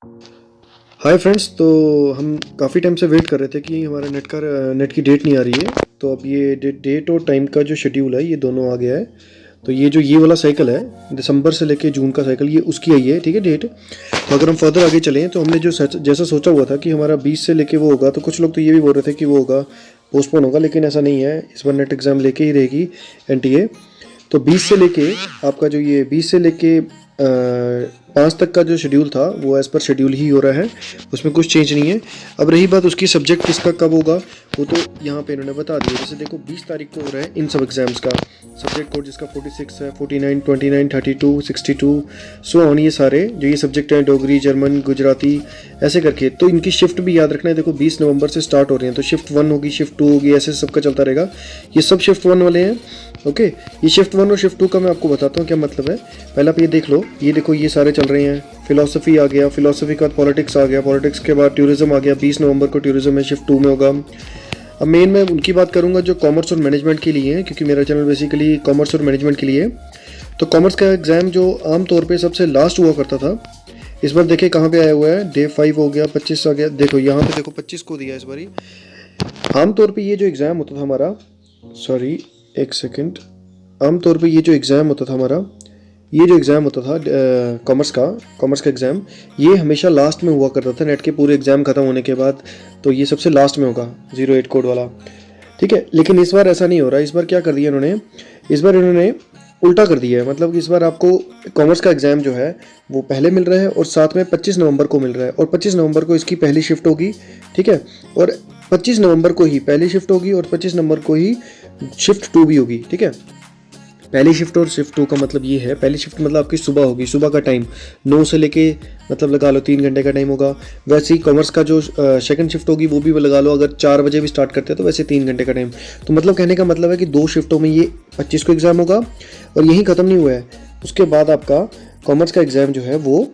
Hi friends. तो हम काफ़ी टाइम से वेट कर रहे थे कि हमारा नेट की डेट नहीं आ रही है। तो अब ये डेट और टाइम का जो शेड्यूल है ये दोनों आ गया है। तो ये वाला साइकिल है दिसंबर से लेके जून का साइकिल, ये उसकी आई है, ठीक है, डेट। तो अगर हम फर्दर आगे चलें तो हमने जो जैसा सोचा हुआ था कि हमारा 20 से लेके वो होगा, तो कुछ लोग तो ये भी बोल रहे थे कि वो होगा, पोस्टपोन होगा, लेकिन ऐसा नहीं है। इस बार नेट एग्ज़ाम लेके ही रहेगी एनटीए। तो 20 से लेके आपका जो ये 20 से लेके 5 तक का जो शेड्यूल था वो एज़ पर शेड्यूल ही हो रहा है, उसमें कुछ चेंज नहीं है। अब रही बात उसकी सब्जेक्ट किसका कब होगा, वो तो यहाँ पे इन्होंने बता दिया। जैसे देखो 20 तारीख को हो रहा है इन सब एग्जाम्स का सब्जेक्ट कोड, जिसका 46 है, 49, 29, 32, 62 सो ऑन, ये सारे जो ये सब्जेक्ट हैं, डोगरी, जर्मन, गुजराती, ऐसे करके। तो इनकी शिफ्ट भी याद रखना है। देखो 20 नवंबर से स्टार्ट हो रही हैं, तो शिफ्ट 1 होगी, शिफ्ट 2 होगी, ऐसे सबका चलता रहेगा। ये सब शिफ्ट 1 वाले हैं। ओके, ये शिफ्ट 1 और शिफ्ट 2 का मैं आपको बताता हूँ क्या मतलब है। पहले आप ये देख लो, ये देखो ये सारे चल रहे हैं। फिलोसफी आ गया, फिलोसफी के बाद पॉलिटिक्स आ गया, पॉलिटिक्स के बाद टूरिज्म आ गया। 20 नवंबर को टूरिज्म है, शिफ्ट 2 में होगा। अब मेन मैं उनकी बात करूंगा जो कॉमर्स और मैनेजमेंट के लिए है, क्योंकि मेरा चैनल बेसिकली कॉमर्स और मैनेजमेंट के लिए है। तो कॉमर्स का एग्ज़ाम जो आमतौर पे सबसे लास्ट हुआ करता था, इस बार देखिए कहाँ पे आया हुआ है, डे 5 हो गया, 25 आ गया। देखो यहाँ पे देखो 25 को दिया इस बारी। आमतौर पे ये जो एग्ज़ाम होता था हमारा, सॉरी एक सेकेंड, आमतौर पे ये जो एग्ज़ाम होता था हमारा, ये जो एग्ज़ाम होता था कॉमर्स का एग्ज़ाम, ये हमेशा लास्ट में हुआ करता था। नेट के पूरे एग्ज़ाम ख़त्म होने के बाद तो ये सबसे लास्ट में होगा, 08 कोड वाला, ठीक है। लेकिन इस बार ऐसा नहीं हो रहा। इस बार क्या कर दिया इन्होंने, इस बार इन्होंने उल्टा कर दिया है। मतलब इस बार आपको कॉमर्स का एग्ज़ाम जो है वो पहले मिल रहा है और साथ में 25 नवंबर को मिल रहा है, और 25 नवंबर को इसकी पहली शिफ्ट होगी, ठीक है। और 25 नवंबर को ही पहली शिफ्ट होगी और 25 नवंबर को ही शिफ्ट 2 भी होगी, ठीक है। पहली शिफ्ट और शिफ्ट 2 का मतलब ये है, पहली शिफ्ट मतलब आपकी सुबह होगी, सुबह का टाइम 9 से लेके मतलब लगा लो 3 घंटे का टाइम होगा। वैसे ही कॉमर्स का जो सेकंड शिफ्ट होगी वो भी लगा लो, अगर 4 बजे भी स्टार्ट करते हैं तो वैसे 3 घंटे का टाइम। तो मतलब कहने का मतलब है कि 2 शिफ्टों में ये 25 को एग्ज़ाम होगा, और यहीं ख़त्म नहीं हुआ है। उसके बाद आपका कॉमर्स का एग्ज़ाम जो है वो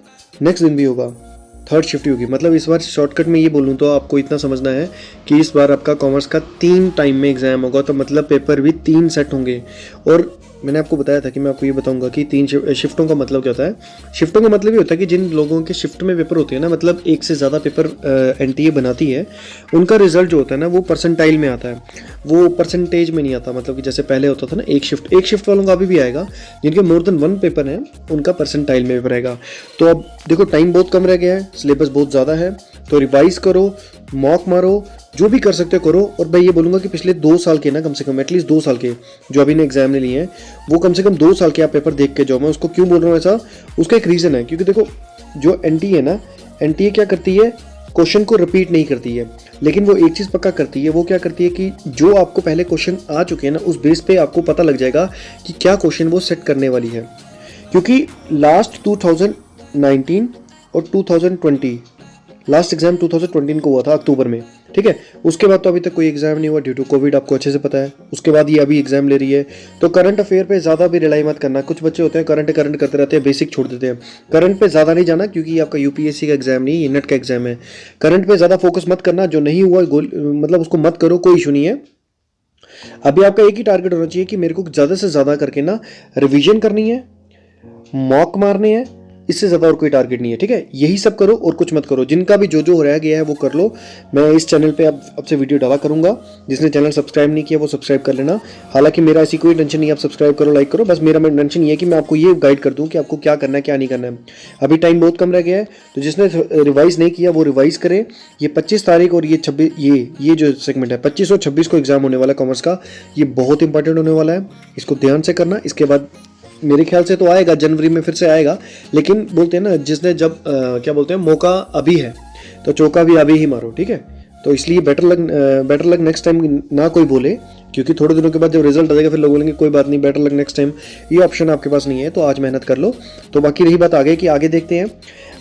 नेक्स्ट दिन भी होगा, थर्ड शिफ्ट होगी। मतलब इस बार शॉर्टकट में ये बोलूँ तो आपको इतना समझना है कि इस बार आपका कॉमर्स का 3 टाइम में एग्ज़ाम होगा, तो मतलब पेपर भी 3 सेट होंगे। और मैंने आपको बताया था कि मैं आपको ये बताऊंगा कि 3 शिफ्टों का मतलब क्या होता है। शिफ्टों का मतलब ये होता है कि जिन लोगों के शिफ्ट में पेपर होते हैं ना, मतलब एक से ज़्यादा पेपर एनटीए बनाती है, उनका रिजल्ट जो होता है ना वो परसेंटाइल में आता है, वो परसेंटेज में नहीं आता। मतलब कि जैसे पहले होता था ना एक शिफ्ट वालों का अभी भी आएगा, जिनके मोर देन 1 पेपर है उनका परसेंटाइल में पेपर आएगा। तो अब देखो टाइम बहुत कम रह गया है, सिलेबस बहुत ज़्यादा है, तो रिवाइज करो, मॉक मारो, जो भी कर सकते हो करो। और मैं ये बोलूँगा कि पिछले 2 साल के ना, कम से कम एटलीस्ट 2 साल के जो अभी ने एग्जाम ने लिए हैं, वो कम से कम 2 साल के आप पेपर देख के जाओ। मैं उसको क्यों बोल रहा हूँ ऐसा, उसका एक रीज़न है। क्योंकि देखो जो एनटीए है ना, एनटीए क्या करती है, क्वेश्चन को रिपीट नहीं करती है, लेकिन वो एक चीज़ पक्का करती है। वो क्या करती है कि जो आपको पहले क्वेश्चन आ चुके हैं ना, उस बेस पे आपको पता लग जाएगा कि क्या क्वेश्चन वो सेट करने वाली है। क्योंकि लास्ट 2019 और 2020, लास्ट एग्जाम 2020 को हुआ था अक्टूबर में, ठीक है। उसके बाद तो अभी तक कोई एग्जाम नहीं हुआ ड्यू टू कोविड, आपको अच्छे से पता है। उसके बाद ये अभी एग्जाम ले रही है। तो करंट अफेयर पे ज़्यादा भी रिलाई मत करना। कुछ बच्चे होते हैं करंट करते रहते हैं, बेसिक छोड़ देते हैं। करंट पे ज़्यादा नहीं जाना, क्योंकि ये आपका यूपीएससी का एग्जाम नहीं, ये नेट का एग्जाम है। करंट पे ज़्यादा फोकस मत करना, जो नहीं हुआ मतलब उसको मत करो, कोई इशू नहीं है। अभी आपका एक ही टारगेट होना चाहिए कि मेरे को ज़्यादा से ज़्यादा करके ना रिविजन करनी है, मॉक मारने हैं, इससे ज़्यादा और कोई टारगेट नहीं है, ठीक है। यही सब करो और कुछ मत करो। जिनका भी जो रह गया है वो कर लो। मैं इस चैनल पे अब से वीडियो डाला करूंगा। जिसने चैनल सब्सक्राइब नहीं किया वो सब्सक्राइब कर लेना। हालांकि मेरा ऐसी कोई टेंशन नहीं है, आप सब्सक्राइब करो, लाइक करो, बस मेरा टेंशन ये है कि मैं आपको ये गाइड कर दूँ कि आपको क्या करना है क्या नहीं करना है। अभी टाइम बहुत कम रह गया है, तो जिसने रिवाइज नहीं किया वो रिवाइज करे। ये 25 तारीख और ये 26, ये जो सेगमेंट है 25 और 26 को एग्जाम होने वाला है कॉमर्स का, ये बहुत इंपॉर्टेंट होने वाला है। इसको ध्यान से करना। इसके बाद मेरे ख्याल से तो आएगा, जनवरी में फिर से आएगा। लेकिन बोलते हैं ना, जिसने जब क्या बोलते हैं, मौका अभी है तो चौका भी अभी ही मारो, ठीक है। तो इसलिए बेटर लक नेक्स्ट टाइम ना कोई बोले, क्योंकि थोड़े दिनों के बाद जब रिजल्ट आ जाएगा फिर लोग बोलेंगे कोई बात नहीं, बेटर लक नेक्स्ट टाइम। ये ऑप्शन आपके पास नहीं है, तो आज मेहनत कर लो। तो बाकी रही बात आगे की, आगे देखते हैं।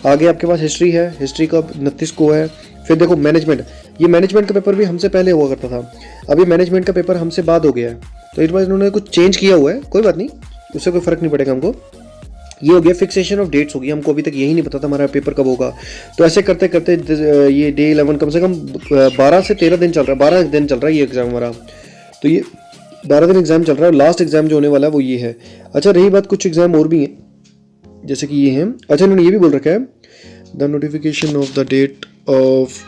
आगे आपके पास हिस्ट्री है, हिस्ट्री का 29 को है। फिर देखो मैनेजमेंट, ये मैनेजमेंट का पेपर भी हमसे पहले हुआ करता था, अभी मैनेजमेंट का पेपर हमसे बाद हो गया है। तो इस बार इन्होंने कुछ चेंज किया हुआ है, कोई बात नहीं, उससे कोई फर्क नहीं पड़ेगा हमको। ये हो गया फिक्सेशन ऑफ डेट्स होगी, हमको अभी तक यही नहीं पता था हमारा पेपर कब होगा। तो ऐसे करते करते ये डे 11 कम से कम 12 से 13 दिन चल रहा है, 12 दिन चल रहा है ये एग्ज़ाम हमारा। तो ये 12 दिन एग्ज़ाम चल रहा है, और लास्ट एग्ज़ाम जो होने वाला है वो ये है। अच्छा रही बात, कुछ एग्ज़ाम और भी हैं जैसे कि ये हैं। अच्छा इन्होंने ये भी बोल रखा है the notification of the date of.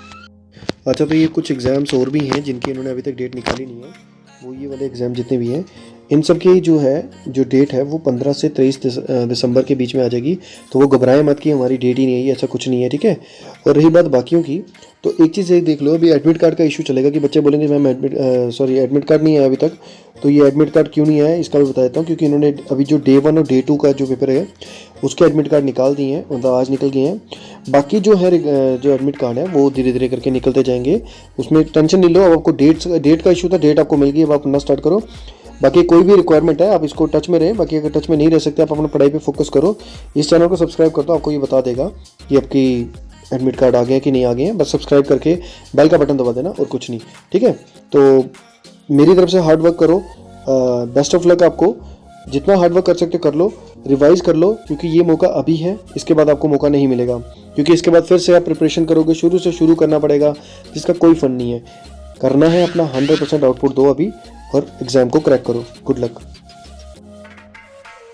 अच्छा, तो ये कुछ एग्ज़ाम्स और भी हैं जिनकी इन्होंने अभी तक डेट निकाली नहीं है। वो ये वाले एग्ज़ाम जितने भी हैं, इन सब की जो डेट है वो 15 से 23 दिसंबर के बीच में आ जाएगी। तो वो घबराएं मत कि हमारी डेट ही नहीं है, ये ऐसा कुछ नहीं है, ठीक है। और रही बात बाकियों की, तो एक चीज़ ये देख लो, अभी एडमिट कार्ड का इशू चलेगा कि बच्चे बोलेंगे मैम एडमिट कार्ड नहीं आया अभी तक। तो ये एडमिट कार्ड क्यों नहीं आया इसका भी बता देता हूँ, क्योंकि इन्होंने अभी जो डे 1 और डे 2 का जो पेपर है उसके एडमिट कार्ड निकाल दिए हैं, मतलब आज निकल गए हैं। बाकी जो है जो एडमिट कार्ड है वो धीरे धीरे करके निकलते जाएंगे, उसमें टेंशन नहीं लो। अब आपको डेट का इशू था, डेट आपको मिल गई, अब आप पढ़ना स्टार्ट करो। बाकी कोई भी रिक्वायरमेंट है आप इसको टच में रहें, बाकी अगर टच में नहीं रह सकते आप अपना पढ़ाई पे फोकस करो। इस चैनल को सब्सक्राइब कर दो, आपको ये बता देगा कि आपकी एडमिट कार्ड आ गए कि नहीं आ गए हैं। बस सब्सक्राइब करके बेल का बटन दबा देना और कुछ नहीं, ठीक है। तो मेरी तरफ से हार्ड वर्क करो, बेस्ट ऑफ लक आपको। जितना हार्ड वर्क कर सकते कर लो, रिवाइज कर लो, क्योंकि ये मौका अभी है, इसके बाद आपको मौका नहीं मिलेगा। क्योंकि इसके बाद फिर से आप प्रिपरेशन करोगे, शुरू से शुरू करना पड़ेगा, जिसका कोई फन नहीं है। करना है अपना 100% आउटपुट दो अभी और एग्ज़ाम को क्रैक करो। Good luck.